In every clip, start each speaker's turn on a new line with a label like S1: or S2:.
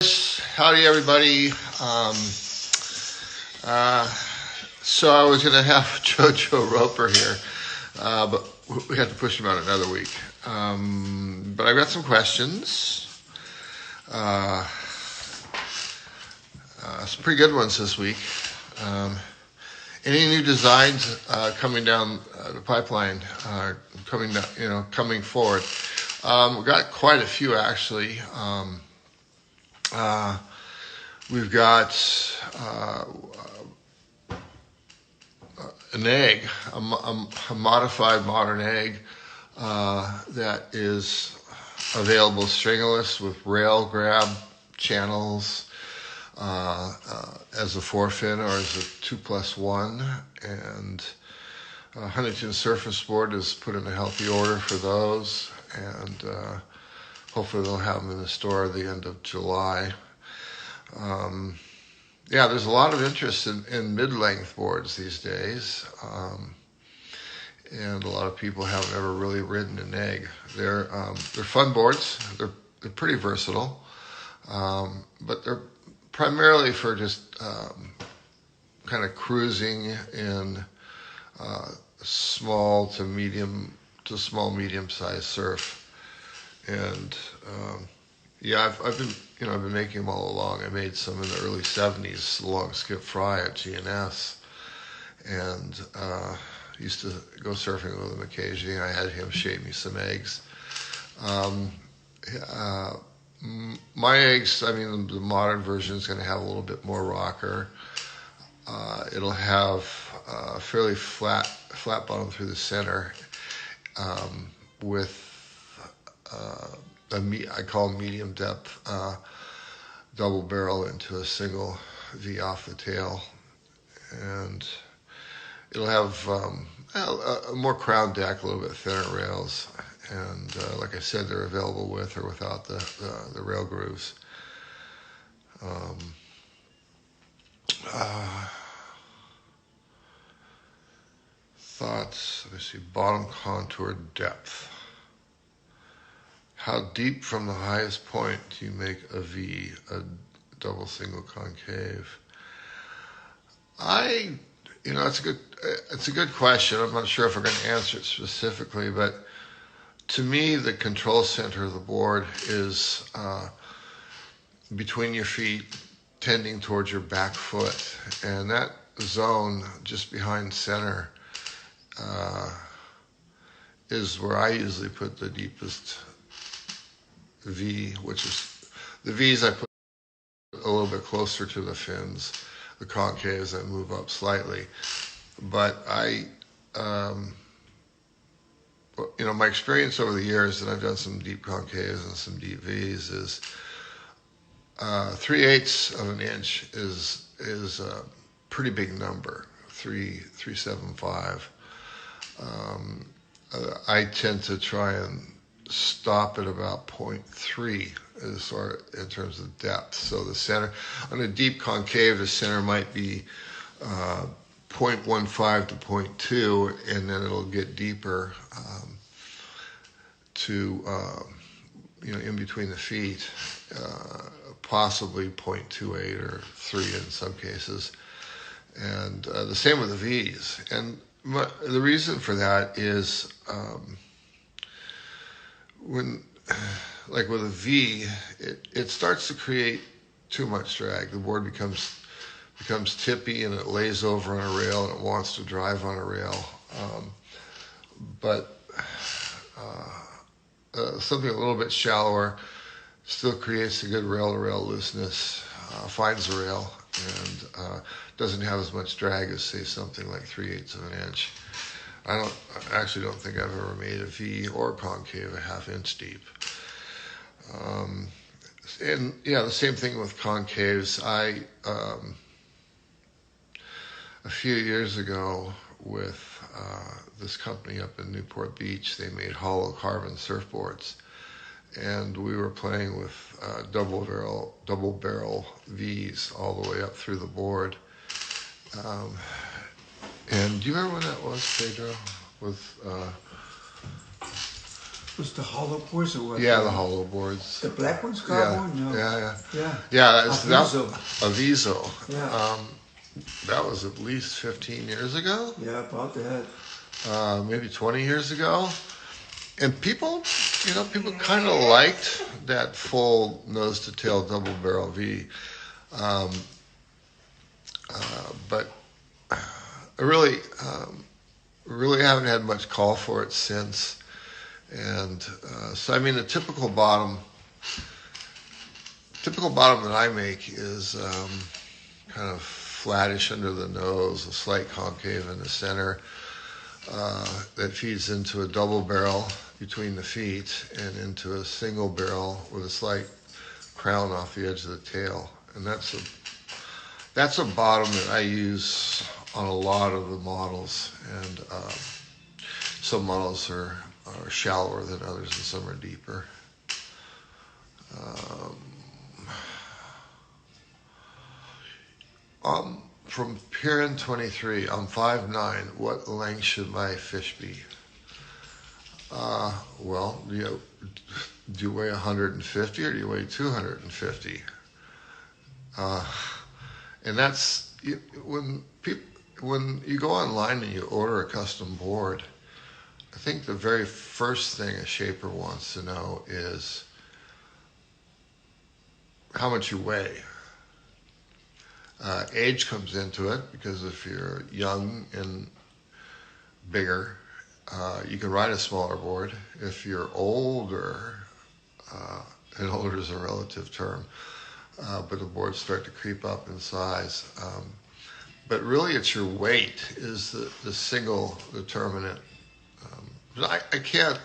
S1: Howdy, everybody. So I was going to have JoJo Roper here, but we had to push him out another week. But I've got some questions. Some pretty good ones this week. Any new designs coming down the pipeline, coming forward? We've got quite a few, actually. We've got an egg, a modified modern egg that is available stringless with rail grab channels as a forefin or as a 2+1, and Huntington Surface Board has put in a healthy order for those, and hopefully they'll have them in the store at the end of July. There's a lot of interest in mid-length boards these days, and a lot of people haven't ever really ridden an egg. They're fun boards. They're pretty versatile, but they're primarily for just kind of cruising in small to medium-sized surf. And I've been making them all along. I made some in the early '70s along Skip Fry at GNS, and used to go surfing with him occasionally. I had him shape me some eggs. My eggs, the modern version is going to have a little bit more rocker. It'll have a fairly flat bottom through the center, with I call medium depth double barrel into a single V off the tail, and it'll have a more crown deck, a little bit thinner rails, and like I said, they're available with or without the rail grooves. Thoughts? Let me see. Bottom contour depth. How deep from the highest point do you make a V, a double single concave? It's a good question. I'm not sure if we're going to answer it specifically, but to me, the control center of the board is between your feet, tending towards your back foot, and that zone just behind center is where I usually put the deepest V, which is the V's I put a little bit closer to the fins, the concaves I move up slightly. But my experience over the years, and I've done some deep concaves and some deep V's, is 3/8 of an inch is a pretty big number, 375. I tend to try and stop at about 0.3 in terms of depth. So the center, on a deep concave, the center might be 0.15 to 0.2, and then it'll get deeper to in between the feet, possibly 0.28 or 3 in some cases. And the same with the V's. And the reason for that is when, like with a V, it starts to create too much drag. The board becomes tippy, and it lays over on a rail, and it wants to drive on a rail. But something a little bit shallower still creates a good rail-to-rail looseness, finds the rail, and doesn't have as much drag as, say, something like 3/8 of an inch. I actually don't think I've ever made a V or concave a ½ inch deep. The same thing with concaves. A few years ago, with this company up in Newport Beach, they made hollow carbon surfboards, and we were playing with double barrel V's all the way up through the board. And do you remember when that was, Pedro? With
S2: Was the hollow boards or what?
S1: Yeah, the hollow boards.
S2: The black ones carbon?
S1: Yeah,
S2: No.
S1: yeah.
S2: Yeah.
S1: That
S2: Aviso.
S1: Aviso.
S2: Yeah.
S1: That was at least 15 years ago.
S2: Yeah, about that.
S1: Maybe 20 years ago. And people kind of liked that full nose to tail double barrel V. But I really haven't had much call for it since. And so, I mean, the typical bottom that I make is kind of flattish under the nose, a slight concave in the center, that feeds into a double barrel between the feet and into a single barrel with a slight crown off the edge of the tail. And that's a bottom that I use on a lot of the models. And some models are shallower than others and some are deeper. From Piran 23, I'm 5'9". What length should my fish be? Well, do you weigh 150 or do you weigh 250? And that's when you go online and you order a custom board. I think the very first thing a shaper wants to know is how much you weigh. Age comes into it, because if you're young and bigger, you can ride a smaller board. If you're older, and older is a relative term, but the boards start to creep up in size. But really it's your weight is the single determinant. I can't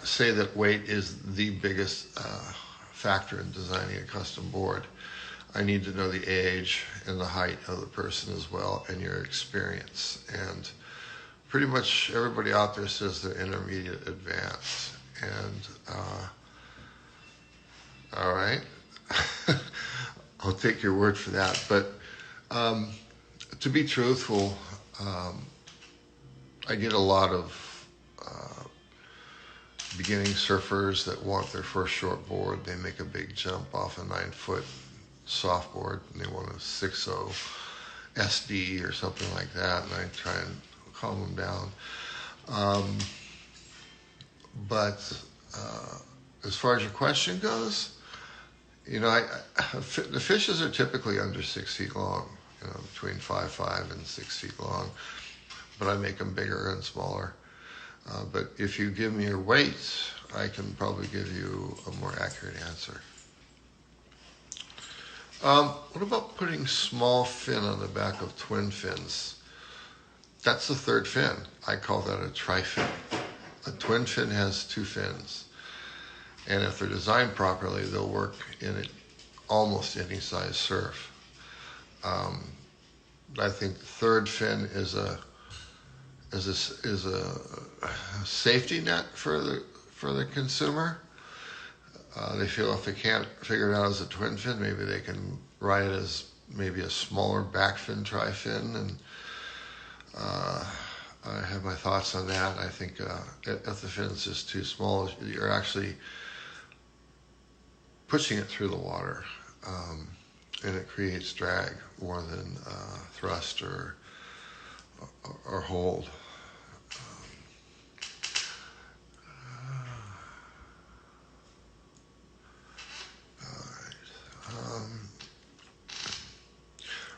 S1: say that weight is the biggest factor in designing a custom board. I need to know the age and the height of the person as well, and your experience. And pretty much everybody out there says they're intermediate advanced. And all right, I'll take your word for that. But to be truthful, I get a lot of beginning surfers that want their first short board. They make a big jump off a 9-foot softboard and they want a 6.0 SD or something like that, and I try and calm them down. But as far as your question goes, the fishes are typically under 6 feet long, between 5'5" and 6 feet long, but I make them bigger and smaller. But if you give me your weight, I can probably give you a more accurate answer. What about putting small fin on the back of twin fins? That's the third fin. I call that a trifin. A twin fin has 2 fins. And if they're designed properly, they'll work in almost any size surf. I think the third fin is a safety net for the consumer. They feel if they can't figure it out as a twin fin, maybe they can ride it as maybe a smaller back fin tri-fin. And I have my thoughts on that. I think if the fin's just too small, you're actually pushing it through the water, and it creates drag more than thrust or hold.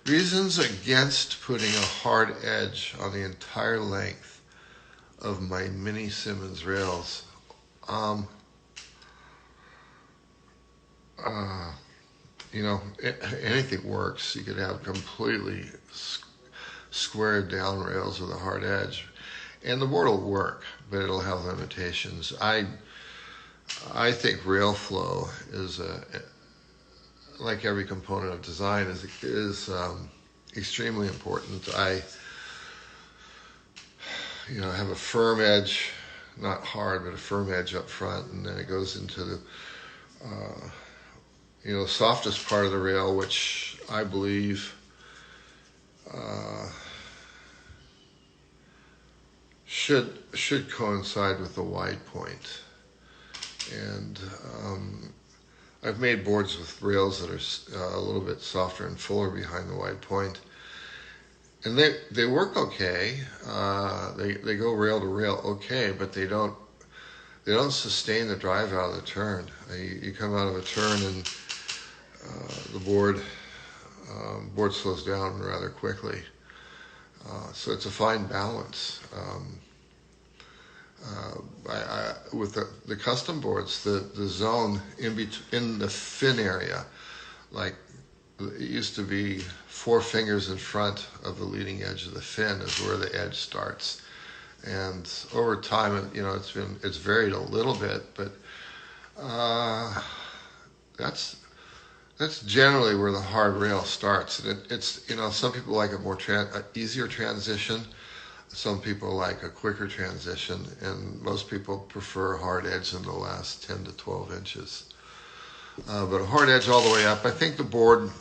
S1: Reasons against putting a hard edge on the entire length of my mini Simmons rails. Anything works. You could have completely squared down rails with a hard edge, and the board will work, but it'll have limitations. I think rail flow is like every component of design is extremely important. I have a firm edge, not hard, but a firm edge up front, and then it goes into the softest part of the rail, which I believe should coincide with the wide point. And I've made boards with rails that are a little bit softer and fuller behind the wide point, and they work okay. They go rail to rail okay, but they don't sustain the drive out of the turn. You come out of a turn and the board slows down rather quickly. So it's a fine balance. With the custom boards, the zone in the fin area, like it used to be 4 fingers in front of the leading edge of the fin is where the edge starts. And over time, it's varied a little bit, but that's generally where the hard rail starts. And it's some people like a more easier transition. Some people like a quicker transition, and most people prefer a hard edge in the last 10 to 12 inches. But a hard edge all the way up, I think the board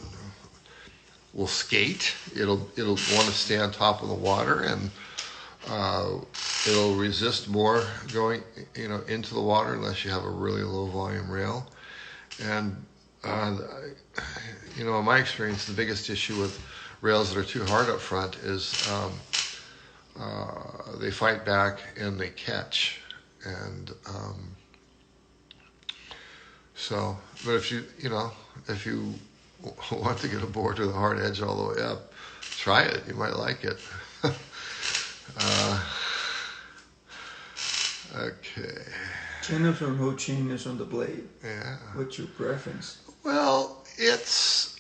S1: will skate. It'll want to stay on top of the water, and it'll resist more going into the water unless you have a really low volume rail. And in my experience, the biggest issue with rails that are too hard up front is they fight back and they catch. And but if you want to get a board with a hard edge all the way up, try it. You might like it. Okay.
S2: Chainless or no chainless on the blade?
S1: Yeah.
S2: What's your preference?
S1: Well, it's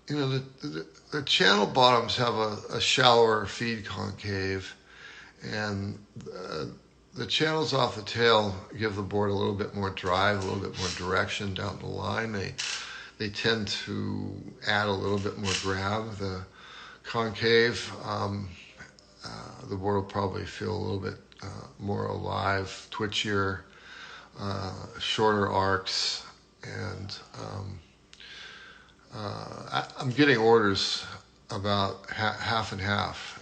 S1: the channel bottoms have a shallower feed concave, and the channels off the tail give the board a little bit more drive, a little bit more direction down the line. They tend to add a little bit more grab. The concave, the board will probably feel a little bit more alive, twitchier, shorter arcs, and I'm getting orders about half and half,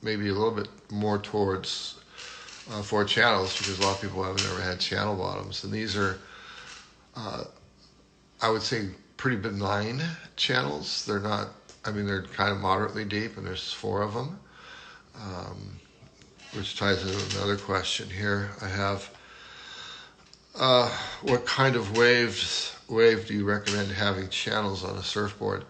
S1: maybe a little bit more towards 4 channels, because a lot of people haven't ever had channel bottoms, and these are, I would say, pretty benign channels. They're not. They're kind of moderately deep, and there's 4 of them, which ties into another question here I have. What kind of wave do you recommend having channels on a surfboard?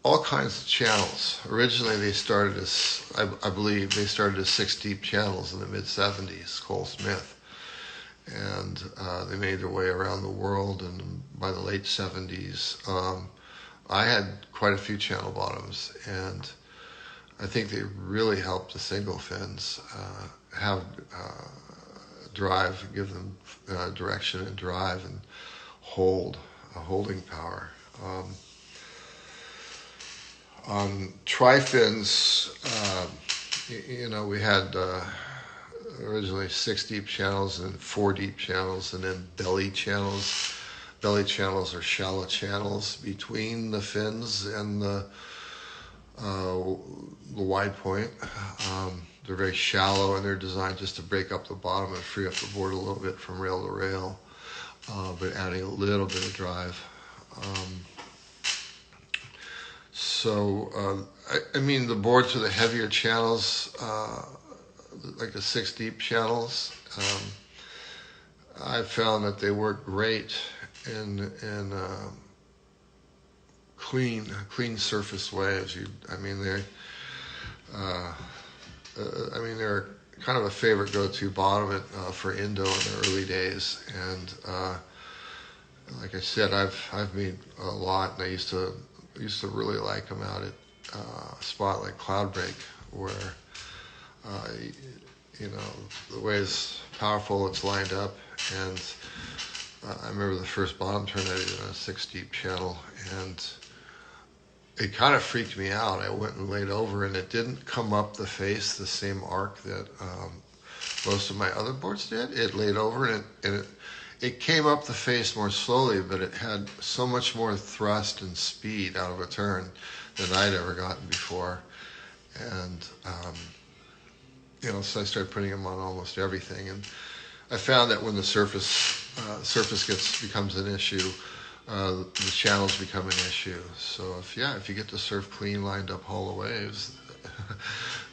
S1: All kinds of channels. Originally, they started as, I believe, 6 deep channels in the mid-70s, Cole Smith. And they made their way around the world, and by the late 70s, I had quite a few channel bottoms, and I think they really helped the single fins have drive, give them direction and drive and holding power. On tri-fins, we had originally 6 deep channels and 4 deep channels, and then belly channels. Belly channels are shallow channels between the fins and the wide point. They're very shallow, and they're designed just to break up the bottom and free up the board a little bit from rail to rail, but adding a little bit of drive. The boards with the heavier channels, like the 6 deep channels, I've found that they work great in clean surface waves. They're kind of a favorite go-to bottom for Indo in the early days, and like I said, I've made a lot, and I used to really like them out at a spot like Cloudbreak, where the way it's powerful, it's lined up, and I remember the first bottom turn I did on a 6 deep channel, and it kind of freaked me out. I went and laid over, and it didn't come up the face the same arc that most of my other boards did. It laid over, and it came up the face more slowly, but it had so much more thrust and speed out of a turn than I'd ever gotten before. and so I started putting them on almost everything. And I found that when the surface becomes an issue, the channels become an issue. So if you get to surf clean, lined up hollow waves,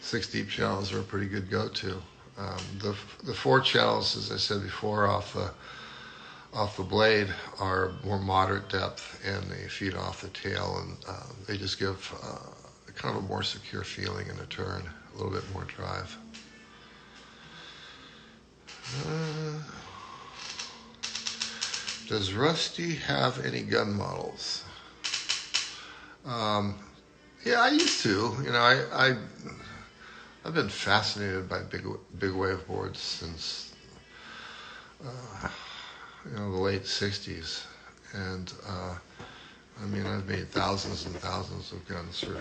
S1: 6 deep channels are a pretty good go-to. The 4 channels, as I said before, off the blade are more moderate depth, and they feed off the tail, and they just give kind of a more secure feeling in a turn, a little bit more drive. Does Rusty have any gun models? Yeah, I used to. I've been fascinated by big wave boards since the late '60s, and I've made thousands and thousands of guns for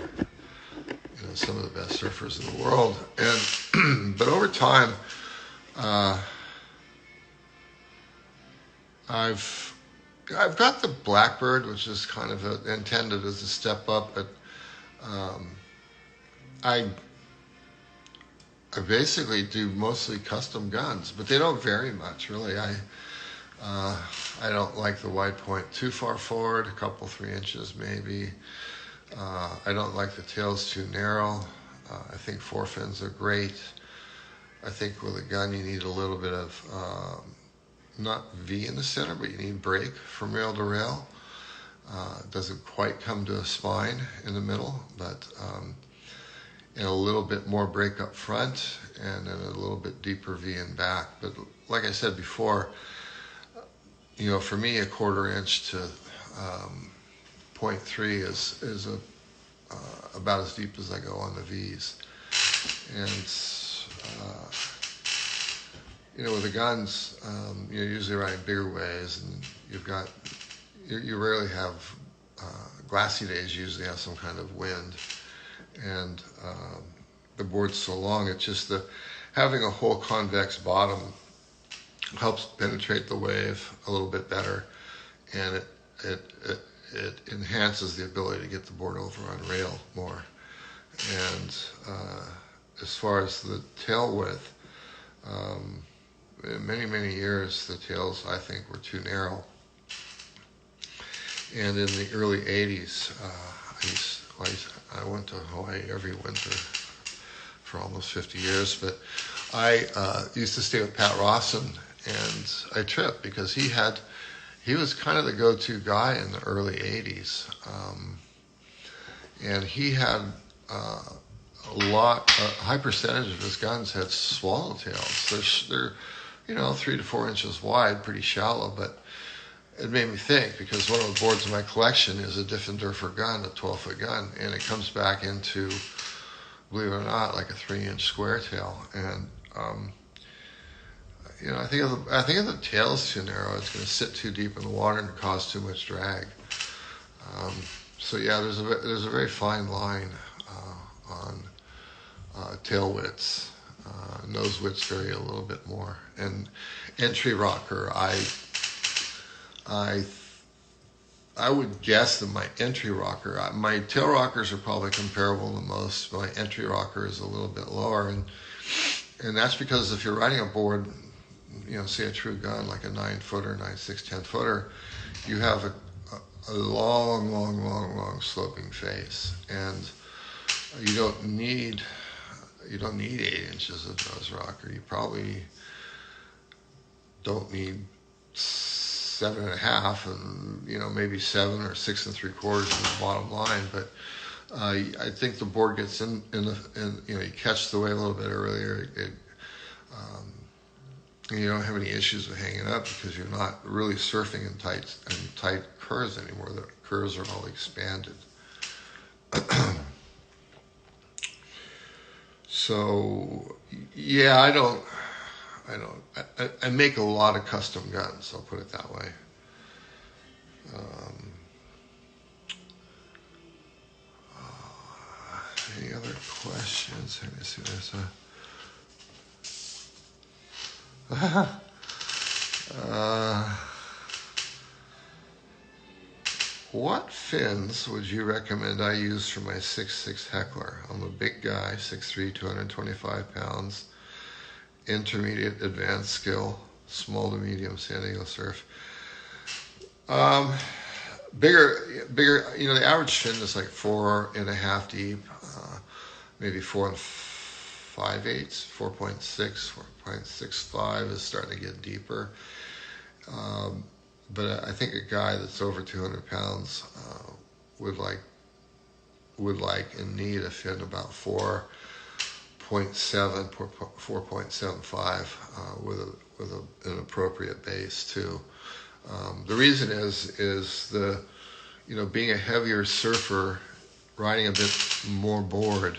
S1: some of the best surfers in the world, and but over time, I've got the Blackbird, which is kind of intended as a step up, but I basically do mostly custom guns, but they don't vary much, really. I don't like the wide point too far forward, a couple 3 inches maybe. I don't like the tails too narrow. I think forefins are great. I think with a gun you need a little bit of not V in the center, but you need break from rail to rail. It doesn't quite come to a spine in the middle, but and a little bit more break up front, and then a little bit deeper V in back. But like I said before, for me, a 1/4 inch to 0.3 is about as deep as I go on the V's. And with the guns, you're usually riding bigger waves, and you rarely have glassy days. You usually have some kind of wind, and the board's so long. It's just having a whole convex bottom helps penetrate the wave a little bit better, and it enhances the ability to get the board over on rail more. And as far as the tail width, in many years the tails, I think, were too narrow. And in the early 80s, I went to Hawaii every winter for almost 50 years, but I used to stay with Pat Rawson, and I tripped because he was kind of the go-to guy in the early 80s. And he had a high percentage of his guns had swallowtails. They're 3 to 4 inches wide, pretty shallow, but it made me think, because one of the boards in my collection is a Diffenderfer gun, a 12-foot gun, and it comes back into, believe it or not, like a 3-inch square tail. And I think if the tail is too narrow, it's going to sit too deep in the water and cause too much drag. So yeah, there's a very fine line on tail widths. Nose widths vary a little bit more. And entry rocker, I would guess that my entry rocker, my tail rockers are probably comparable to most. My entry rocker is a little bit lower, and that's because if you're riding a board, say a true gun like a 9-footer, 9/6, 10-footer, you have a long sloping face, and you don't need 8 inches of nose rocker. You probably don't need 7.5, and maybe 7 or 6 3/4 is the bottom line. But I think the board gets in you catch the wave a little bit earlier. You don't have any issues with hanging up because you're not really surfing in tight curves anymore. The curves are all expanded. So yeah, I make a lot of custom guns, I'll put it that way. Any other questions? Let me see. There's what fins would you recommend I use for my 6'6" Heckler? I'm a big guy, 6'3", 225 pounds, intermediate advanced skill, small to medium San Diego surf. Bigger, the average fin is like 4.5 deep, maybe 4 5/8, 4.6, 4.65 is starting to get deeper. But I think a guy that's over 200 pounds would like and need a fin about 4.7, 4.75 with an appropriate base too. The reason is being a heavier surfer, riding a bit more board.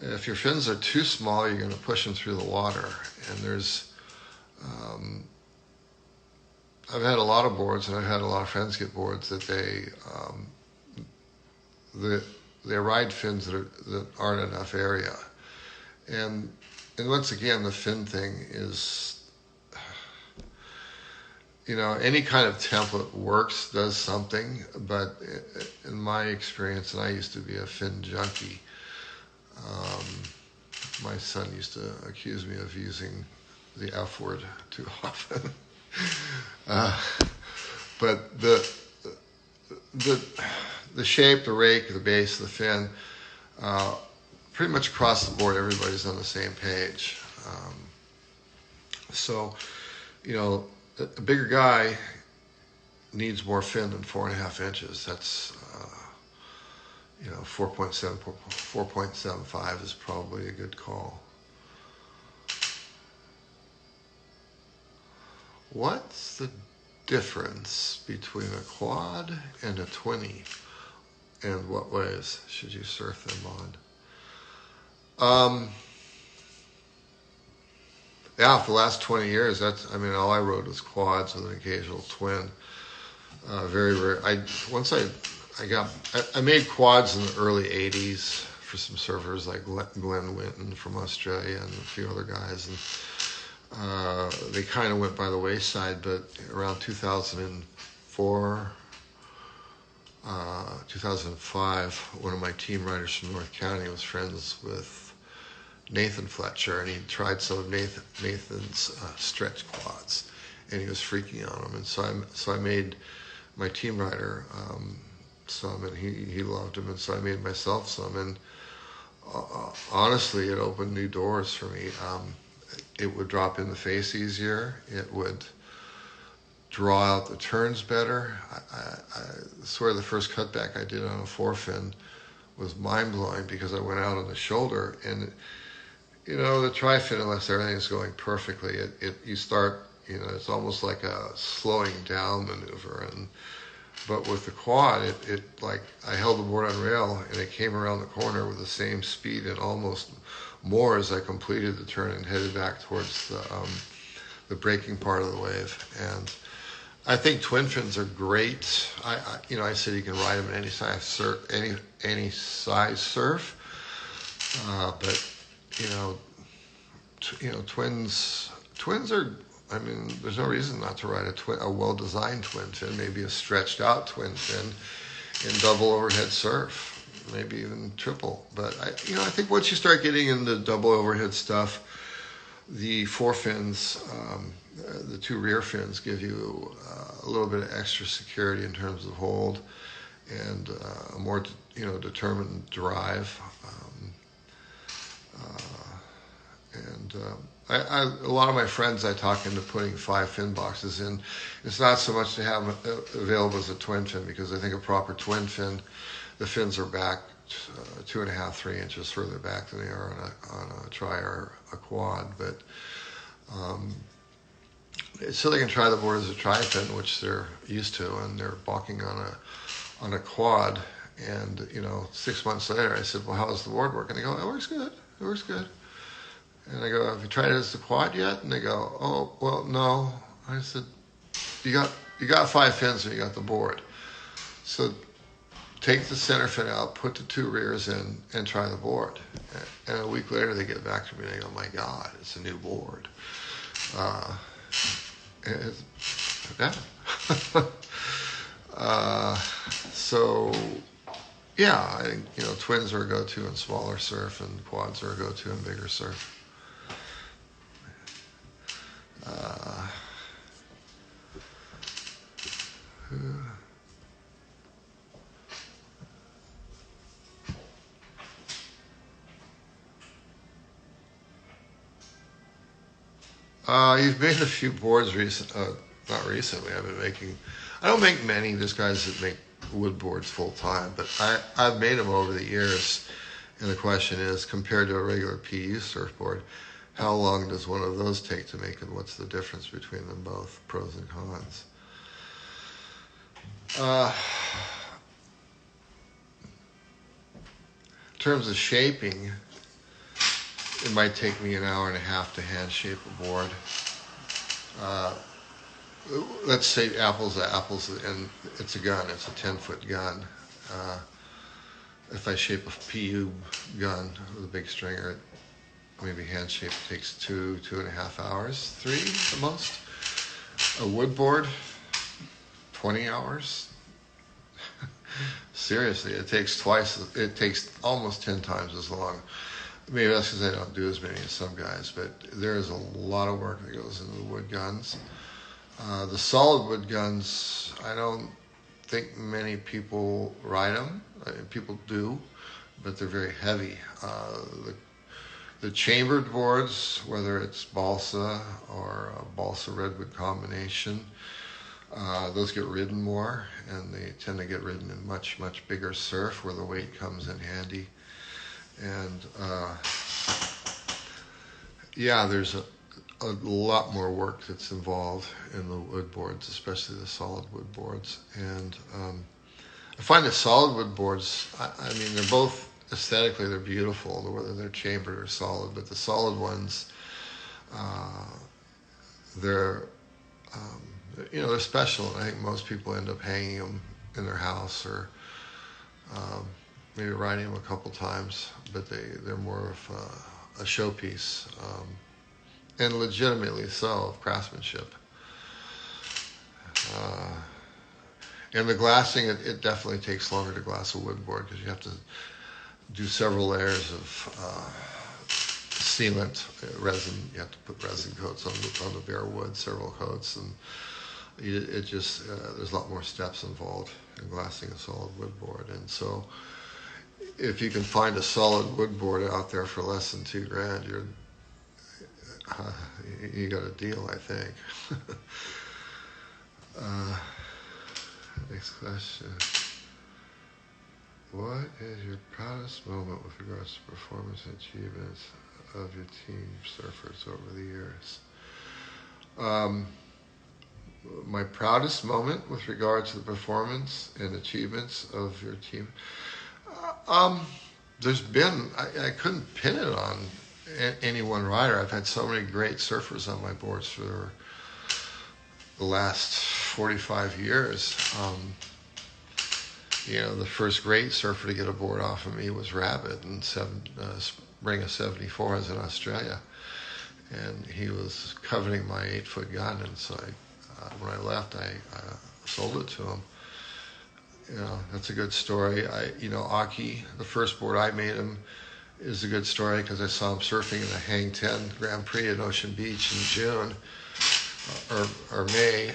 S1: If your fins are too small, you're going to push them through the water. And there's I've had a lot of boards, and I've had a lot of friends get boards that they ride fins that aren't enough area, and once again the fin thing is, any kind of template works, does something, but in my experience, and I used to be a fin junkie. My son used to accuse me of using the F word too often. But the shape, the rake, the base, the fin, pretty much across the board, everybody's on the same page. So, a bigger guy needs more fin than 4.5 inches. That's 4.7, 4.75 is probably a good call. What's the difference between a quad and a 20, and what ways should you surf them on? For the last 20 years, all I rode was quads with an occasional twin. Very rare. I made quads in the early 80s for some surfers like Glenn Winton from Australia and a few other guys, and they kind of went by the wayside. But around 2004, 2005, one of my team riders from North County was friends with Nathan Fletcher, and he tried some of Nathan's stretch quads, and he was freaking on them. And so I made my team rider some, and he loved them, and so I made myself some. And honestly, it opened new doors for me. It would drop in the face easier. It would draw out the turns better. I swear the first cutback I did on a 4-fin was mind-blowing because I went out on the shoulder, and the tri-fin, unless everything's going perfectly, you start, it's almost like a slowing down maneuver. But with the quad, it I held the board on rail, and it came around the corner with the same speed and almost more as I completed the turn and headed back towards the breaking part of the wave. And I think twin fins are great. I said you can ride them in any size surf, any size surf. But twins are. There's no reason not to ride a well-designed twin fin, maybe a stretched-out twin fin in double overhead surf, maybe even triple. But I think once you start getting into double overhead stuff, the 4 fins, the 2 rear fins, give you a little bit of extra security in terms of hold and a more determined drive. A lot of my friends I talk into putting 5 fin boxes in. It's not so much to have available as a twin fin, because I think a proper twin fin, the fins are back 2.5, 3 inches further back than they are on a tri or a quad. But so they can try the board as a tri fin, which they're used to, and they're balking on a quad. And 6 months later, I said, "Well, how's the board working?" They go, "It works good. It works good." And I go, "Have you tried it as the quad yet?" And they go, "Oh, well, no." I said, You got 5 fins and you got the board. So take the center fin out, put the 2 rears in, and try the board." And a week later, they get back to me and they go, "My God, it's a new board." Yeah. So, yeah, I think, twins are a go-to in smaller surf, and quads are a go-to in bigger surf. You've made a few boards not recently. I don't make many. There's guys that make wood boards full time, but I've made them over the years. And the question is, compared to a regular PU surfboard, how long does one of those take to make, and what's the difference between them both, pros and cons? In terms of shaping, it might take me an hour and a half to hand shape a board. Let's say apples to apples, and it's a gun. It's a 10-foot gun. If I shape a PU gun with a big stringer, maybe hand shape takes 2.5 hours, 3 at most. A wood board, 20 hours. Seriously, it takes almost 10 times as long. Maybe that's because I don't do as many as some guys, but there is a lot of work that goes into the wood guns. The solid wood guns, I don't think many people ride them. People do, but they're very heavy. The chambered boards, whether it's balsa or a balsa redwood combination, those get ridden more, and they tend to get ridden in much, much bigger surf where the weight comes in handy. And there's a lot more work that's involved in the wood boards, especially the solid wood boards. And I find the solid wood boards, I mean, they're both aesthetically, they're beautiful, whether they're chambered or solid, but the solid ones, they're special, and I think most people end up hanging them in their house or maybe riding them a couple times, but they're more of a showpiece, and legitimately so, of craftsmanship. And the glassing, it definitely takes longer to glass a wood board because you have to do several layers of sealant, resin. You have to put resin coats on the bare wood, several coats, and it just there's a lot more steps involved in glassing a solid wood board. And so, if you can find a solid wood board out there for less than $2,000, you got a deal, I think. Next question. What is your proudest moment with regards to performance and achievements of your team surfers over the years? My proudest moment with regard to the performance and achievements of your team? There's been, I couldn't pin it on any one rider. I've had so many great surfers on my boards for the last 45 years. The first great surfer to get a board off of me was Rabbit in spring of '74. I was in Australia, and he was coveting my 8-foot gun, and so when I left, I sold it to him. That's a good story. Aki, the first board I made him, is a good story because I saw him surfing in the Hang 10 Grand Prix at Ocean Beach in June or May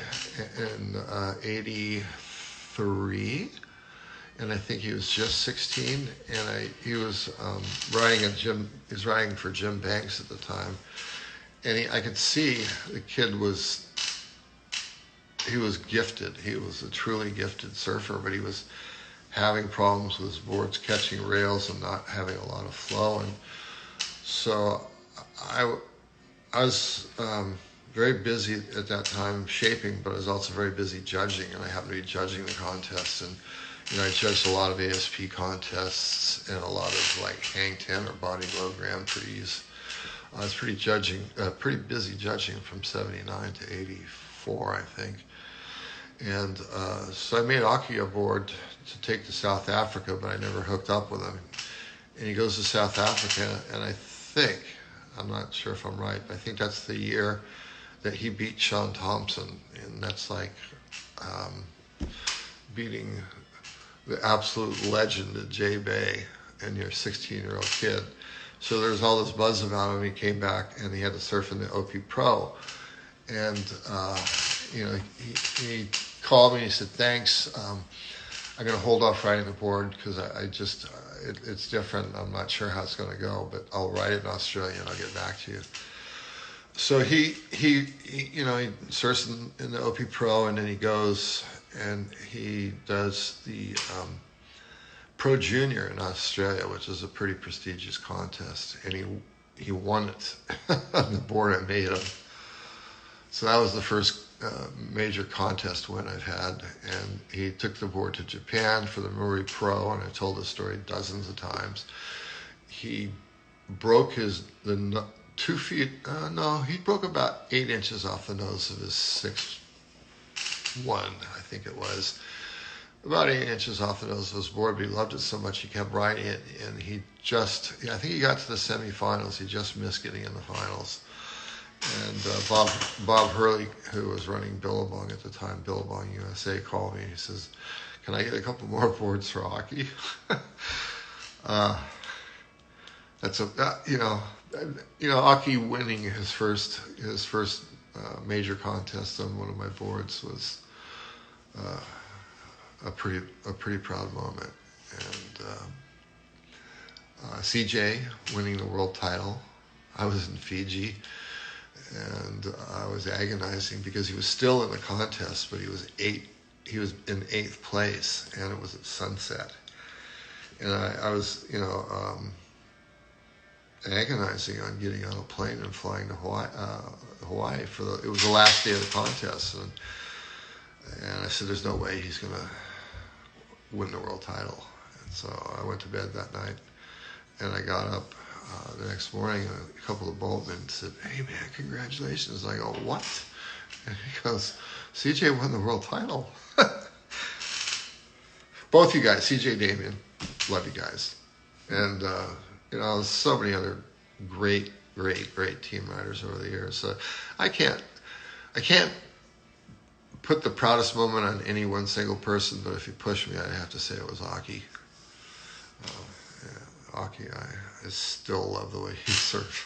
S1: in '83, and I think he was just 16, and he was riding for Jim Banks at the time, and I could see the kid was gifted. He was a truly gifted surfer, but he was having problems with his boards catching rails and not having a lot of flow. And so I was very busy at that time shaping, but I was also very busy judging, and I happened to be judging the contest. And I judged a lot of ASP contests and a lot of like Hang 10 or Body Glow Grand Prix. I was pretty busy judging from '79 to '84, I think. And so I made Aki a board to take to South Africa, but I never hooked up with him. And he goes to South Africa, and I'm not sure if I'm right, but I think that's the year that he beat Sean Thompson. And that's like beating the absolute legend at J-Bay, and you're a 16-year-old kid. So there's all this buzz about him. He came back and he had to surf in the OP Pro. And, he called me and he said, thanks. I'm going to hold off writing the board because it's different. I'm not sure how it's going to go, but I'll write it in Australia and I'll get back to you. So he surfs in the OP Pro, and then he goes and he does the Pro Junior in Australia, which is a pretty prestigious contest, and he won it on the board I made him. So that was the first major contest win I've had, and he took the board to Japan for the Muri Pro, and I told this story dozens of times. He broke he broke about 8 inches off the nose of his 6'1", I think it was. About 8 inches off the nose of his board, but he loved it so much he kept riding it, and I think he got to the semifinals. He just missed getting in the finals. And Bob Hurley, who was running Billabong at the time, Billabong USA, called me and he says, "Can I get a couple more boards for Aki?" That's Aki winning his first major contest on one of my boards was a pretty proud moment. And CJ winning the world title. I was in Fiji. And I was agonizing because he was still in the contest, but he was in 8th place, and it was at sunset. And I was, agonizing on getting on a plane and flying to Hawaii it was the last day of the contest, and I said, "There's no way he's gonna win the world title." And so I went to bed that night, and I got up the next morning, a couple of boatmen said, "Hey man, congratulations." And I go, "What?" And he goes, "CJ won the world title." Both you guys, CJ, Damien, love you guys. And, so many other great team riders over the years. So I can't put the proudest moment on any one single person, but if you push me, I'd have to say it was Aki. Aki, I still love the way he surfs.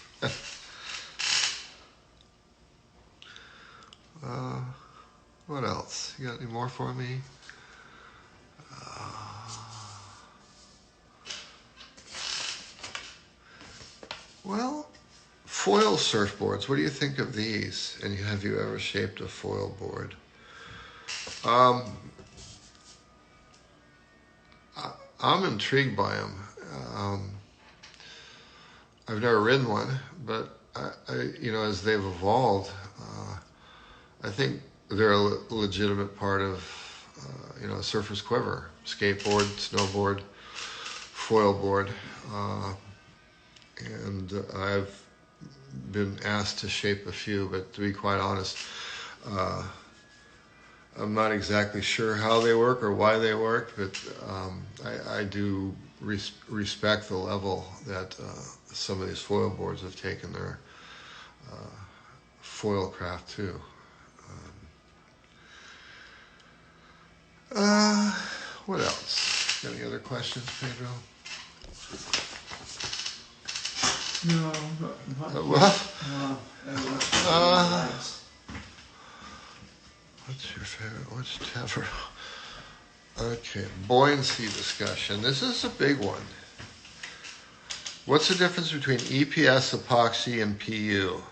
S1: What else? You got any more for me? Well, foil surfboards. What do you think of these? And have you ever shaped a foil board? I'm intrigued by them. I've never ridden one, but as they've evolved, I think they're a legitimate part of a surfer's quiver: skateboard, snowboard, foil board, and I've been asked to shape a few, but to be quite honest, I'm not exactly sure how they work or why they work, but I do respect the level that some of these foil boards have taken their foil craft to. What else? Any other questions, Pedro?
S2: No,
S1: what's your favorite? What's Tevro? Okay, buoyancy discussion. This is a big one. What's the difference between EPS, epoxy, and PU?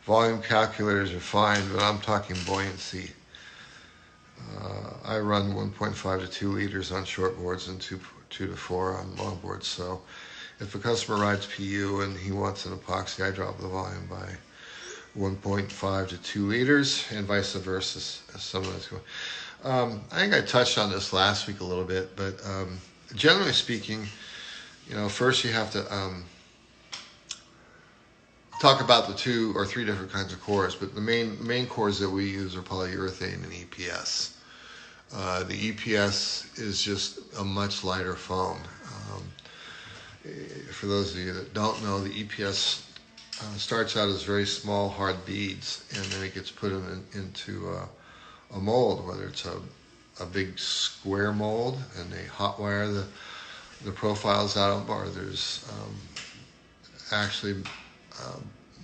S1: Volume calculators are fine, but I'm talking buoyancy. I run 1.5 to 2 liters on short boards and 2 to 4 on long boards. So if a customer rides PU and he wants an epoxy, I drop the volume by 1.5 to 2 liters, and vice versa. I think I touched on this last week a little bit, but generally speaking, first you have to talk about the 2 or 3 different kinds of cores, but the main cores that we use are polyurethane and EPS. The EPS is just a much lighter foam. For those of you that don't know, the EPS starts out as very small, hard beads, and then it gets put into a mold, whether it's a a big square mold, and they hot wire the profiles out of them, or there's actually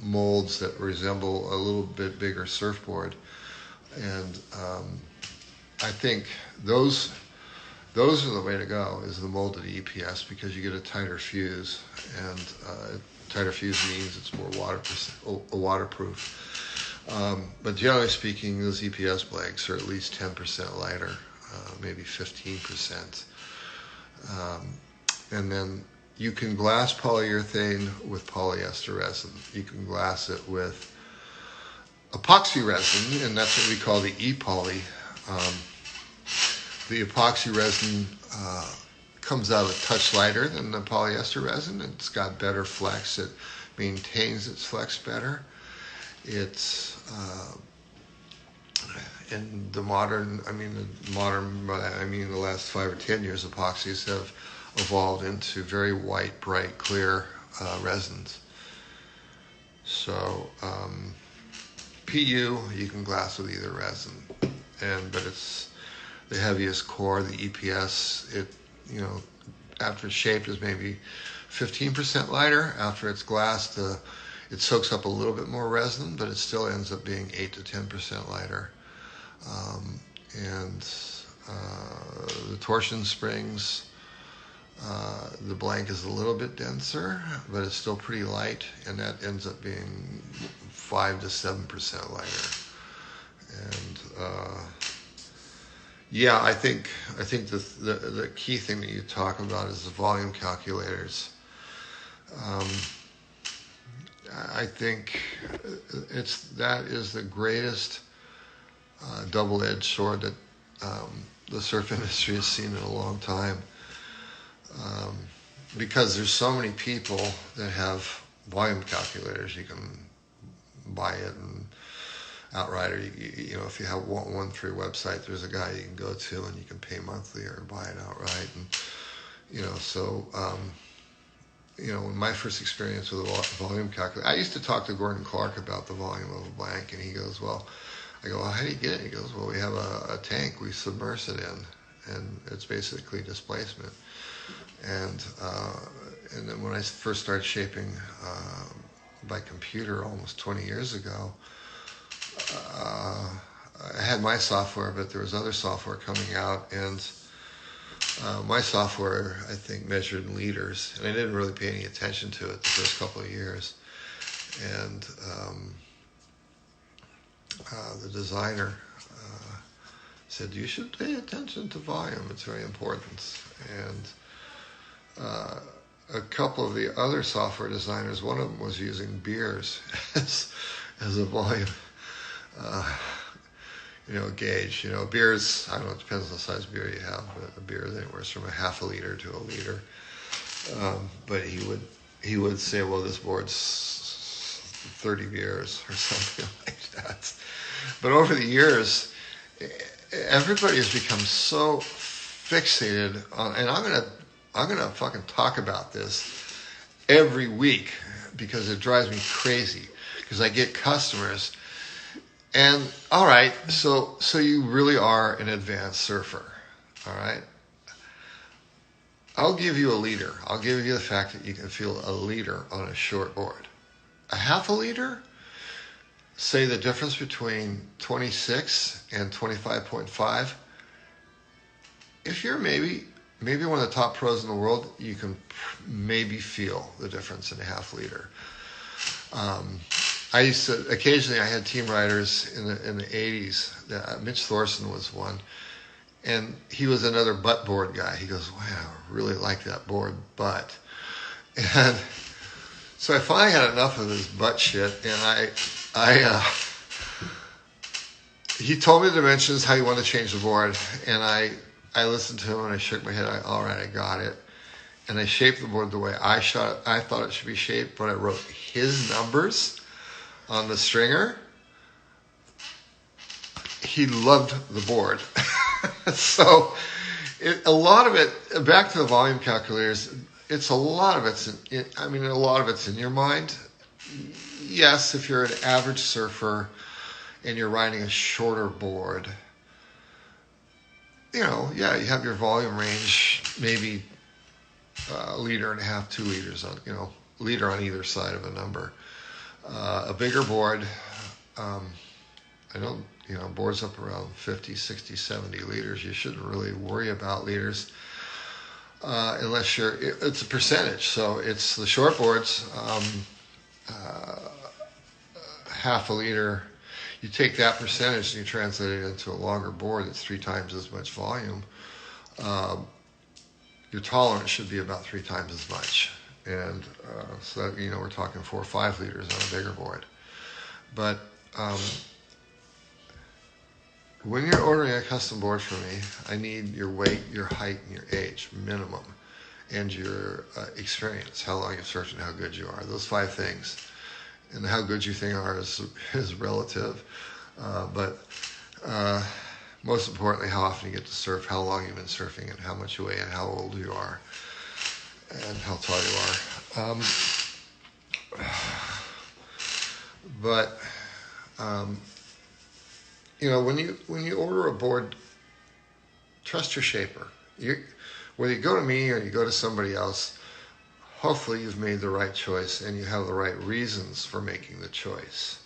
S1: molds that resemble a little bit bigger surfboard, and I think those are the way to go, is the molded EPS, because you get a tighter fuse, and tighter fuse means it's more waterproof. But generally speaking, those EPS blanks are at least 10% lighter, maybe 15%. And then you can glass polyurethane with polyester resin. You can glass it with epoxy resin, and that's what we call the E-poly. The epoxy resin comes out a touch lighter than the polyester resin. It's got better flex. It maintains its flex better. It's in the modern, I mean the last 5 or 10 years, epoxies have evolved into very white, bright, clear resins. So PU, you can glass with either resin, but it's the heaviest core, the EPS. It, after it's shaped, is maybe 15% lighter. After it's glassed, it soaks up a little bit more resin, but it still ends up being 8 to 10% lighter. The torsion springs, the blank is a little bit denser, but it's still pretty light, and that ends up being 5 to 7% lighter. And I think the key thing that you talk about is the volume calculators. I think that is the greatest double-edged sword that the surf industry has seen in a long time, because there's so many people that have volume calculators. You can buy it and outright, or if you have one through a website, there's a guy you can go to and you can pay monthly or buy it outright. And when my first experience with a volume calculator, I used to talk to Gordon Clark about the volume of a blank, and he goes, I go, how do you get it? He goes, we have a tank we submerge it in, and it's basically displacement. And then when I first started shaping by computer almost 20 years ago, I had my software, but there was other software coming out, and my software, I think, measured in liters, and I didn't really pay any attention to it the first couple of years. And the designer said, you should pay attention to volume, it's very important. And a couple of the other software designers, one of them was using beers as a volume gauge. Beers, I don't know, it depends on the size of beer you have, but a beer is anywhere from a half a liter to a liter. But he would say, this board's 30 beers or something like that. But over the years, everybody has become so fixated on, and I'm gonna fucking talk about this every week because it drives me crazy, because I get customers. And all right, so you really are an advanced surfer, all right? I'll give you a liter. I'll give you the fact that you can feel a liter on a short board. A half a liter? Say the difference between 26 and 25.5. If you're maybe one of the top pros in the world, you can maybe feel the difference in a half liter. I used to, occasionally I had team riders in the 80s. Mitch Thorson was one, and he was another butt board guy. He goes, wow, I really like that board butt. And so I finally had enough of his butt shit, and he told me the dimensions, how he wanted to change the board, and I listened to him and I shook my head. All right, I got it. And I shaped the board the way I thought it should be shaped, but I wrote his numbers on the stringer. He loved the board. So a lot of it, back to the volume calculators, a lot of it's in your mind. Yes, if you're an average surfer and you're riding a shorter board, yeah, you have your volume range, maybe a liter and a half, 2 liters on, liter on either side of a number. A bigger board, um, I don't, boards up around 50, 60, 70 liters. You shouldn't really worry about liters unless it's a percentage. So it's the short boards, uh, half a liter. You take that percentage and you translate it into a longer board that's 3 times as much volume. Um, your tolerance should be about 3 times as much. And so, we're talking 4 or 5 liters on a bigger board. But when you're ordering a custom board from me, I need your weight, your height, and your age, minimum, and your experience, how long you've searched and how good you are. Those 5 things. And how good you think are is relative. But most importantly, how often you get to surf, how long you've been surfing, and how much you weigh, and how old you are, and how tall you are. But when you order a board, trust your shaper. Whether you go to me or you go to somebody else, hopefully you've made the right choice and you have the right reasons for making the choice.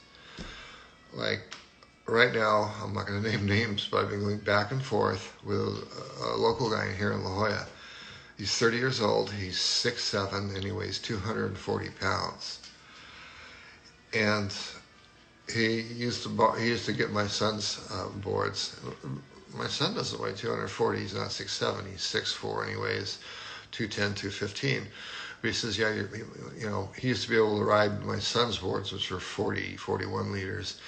S1: Like right now, I'm not going to name names, but I've been going back and forth with a local guy here in La Jolla. He's 30 years old, he's 6'7", and he weighs 240 pounds. And he used to get my son's boards. My son doesn't weigh 240, he's not 6'7", he's 6'4", and he weighs 210, 215. But he says, yeah, he used to be able to ride my son's boards, which were 40, 41 liters,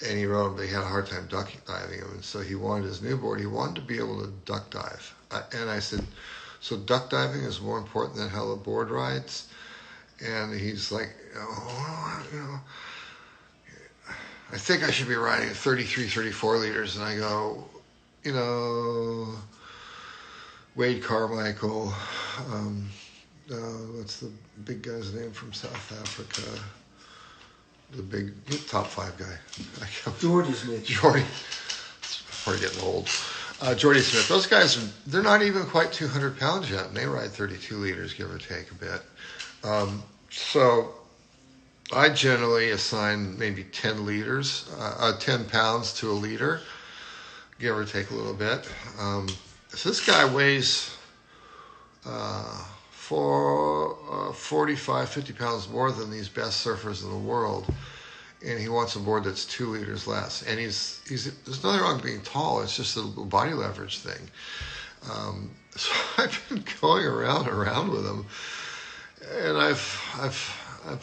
S1: and he rode them, but he had a hard time duck diving them. And so he wanted his new board, he wanted to be able to duck dive. And I said, so duck diving is more important than how the board rides? And he's like, I think I should be riding at 33, 34 liters. And I go, Wade Carmichael, what's the big guy's name from South Africa? The big top 5 guy.
S2: Jordy Smith.
S1: Jordy. We're getting old. Jordy Smith. Those guys, they're not even quite 200 pounds yet, and they ride 32 liters, give or take a bit. So I generally assign maybe 10 pounds to a liter, give or take a little bit. So this guy weighs 45, 50 pounds more than these best surfers in the world, and he wants a board that's 2 liters less. And he's there's nothing wrong with being tall. It's just a body leverage thing. So I've been going around with him, and I've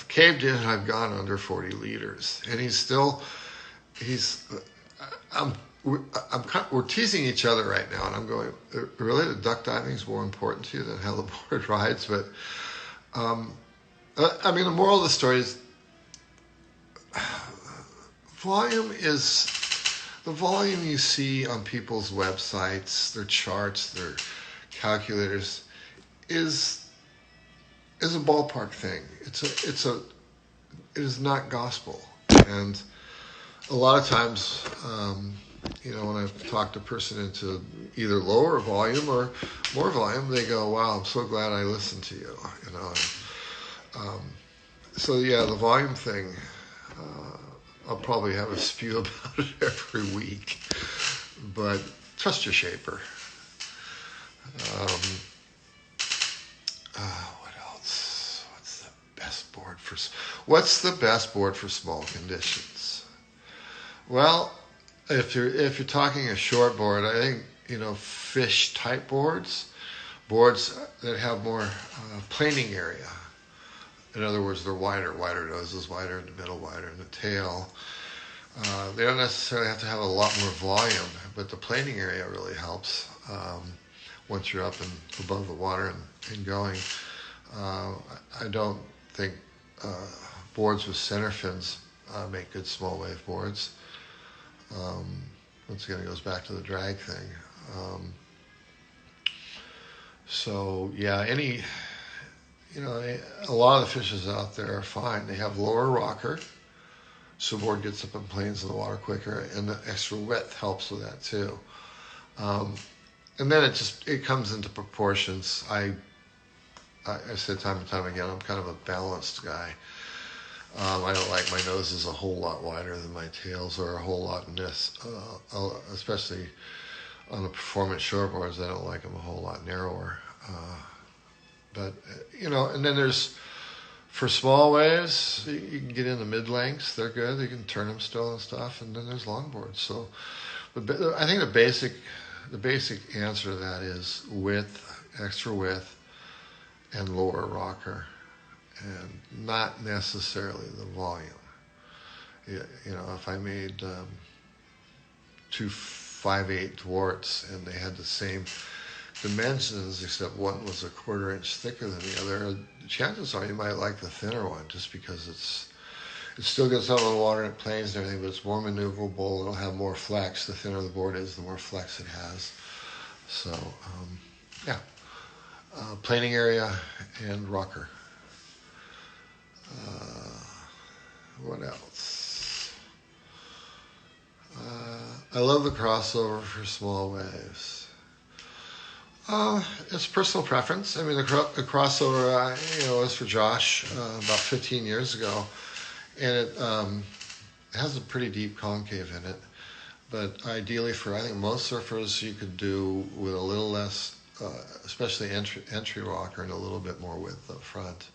S1: caved in. And I've gone under 40 liters, and we're teasing each other right now, and I'm going, really, the duck diving is more important to you than how the board rides? But the moral of the story is the volume you see on people's websites, their charts, their calculators, is a ballpark thing. It is not gospel. And a lot of times, when I've talked a person into either lower volume or more volume, they go, wow, I'm so glad I listened to you. So yeah, the volume thing, I'll probably have a spew about it every week, but trust your shaper. What else? What's the best board for small conditions? Well, if you're talking a short board, I think fish type boards that have more planing area. In other words, they're wider noses, wider in the middle, wider in the tail. They don't necessarily have to have a lot more volume, but the planing area really helps once you're up and above the water and going. I don't think boards with center fins make good small wave boards. Once again, it goes back to the drag thing. So yeah, a lot of the fishes out there are fine. They have lower rocker, so the board gets up and planes in the water quicker, and the extra width helps with that too. and then it comes into proportions. I said time and time again, I'm kind of a balanced guy. I don't like my noses a whole lot wider than my tails, or a whole lot in this, especially on the performance shortboards. I don't like them a whole lot narrower. But and then there's, for small waves, you can get into mid lengths. They're good. You can turn them still and stuff. And then there's longboards. So, I think the basic answer to that is width, extra width, and lower rocker, and not necessarily the volume. If I made 2 5/8 Dwarts and they had the same dimensions, except one was a 1/4 inch thicker than the other, chances are you might like the thinner one, just because it still gets out on the water and it planes and everything, but it's more maneuverable. It'll have more flex. The thinner the board is, the more flex it has. So, yeah. Planing area and rocker. What else? I love the crossover for small waves. It's personal preference. I mean, the crossover, was for Josh about 15 years ago, and it has a pretty deep concave in it. But ideally, for I think most surfers, you could do with a little less, especially entry rocker, and a little bit more width up front.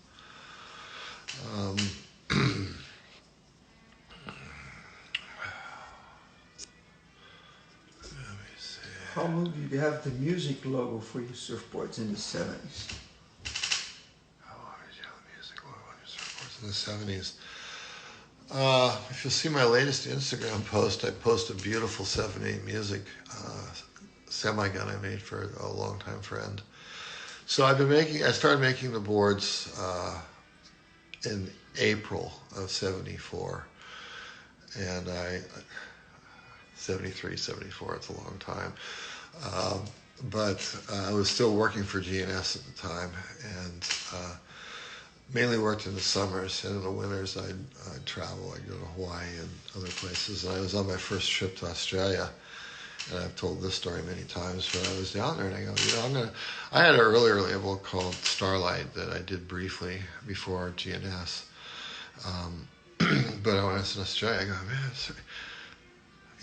S2: How long did you have the music logo for your surfboards in the 70s?
S1: How long did you have the music logo on your surfboards in the 70s? If you'll see my latest Instagram post, I post a beautiful 7/8 music semi-gun I made for a longtime friend. So I started making the boards in April of 74. And 73, 74, it's a long time. But I was still working for GNS at the time, and mainly worked in the summers, and in the winters I'd travel. I'd go to Hawaii and other places. And I was on my first trip to Australia, and I've told this story many times, but I was down there and I go, I had an earlier label called Starlight that I did briefly before GNS. But when I was in Australia, I go, man,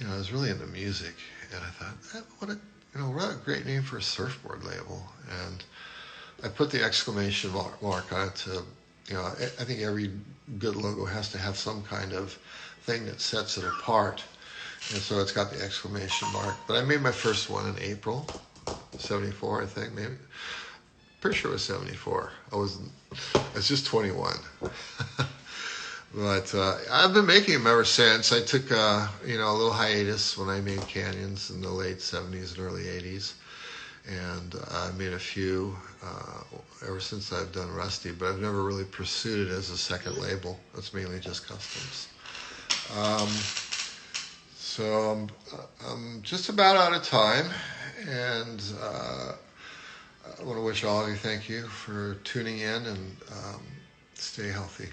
S1: I was really into music, and I thought, what a great name for a surfboard label. And I put the exclamation mark on it to, I think every good logo has to have some kind of thing that sets it apart. And so it's got the exclamation mark. But I made my first one in April, 74, I think, maybe. Pretty sure it was 74. I was just 21. But I've been making them ever since. I took a little hiatus when I made Canyons in the late 70s and early 80s. And I made a few ever since I've done Rusty, but I've never really pursued it as a second label. It's mainly just customs. So I'm just about out of time, and I want to wish all of you thank you for tuning in, and stay healthy.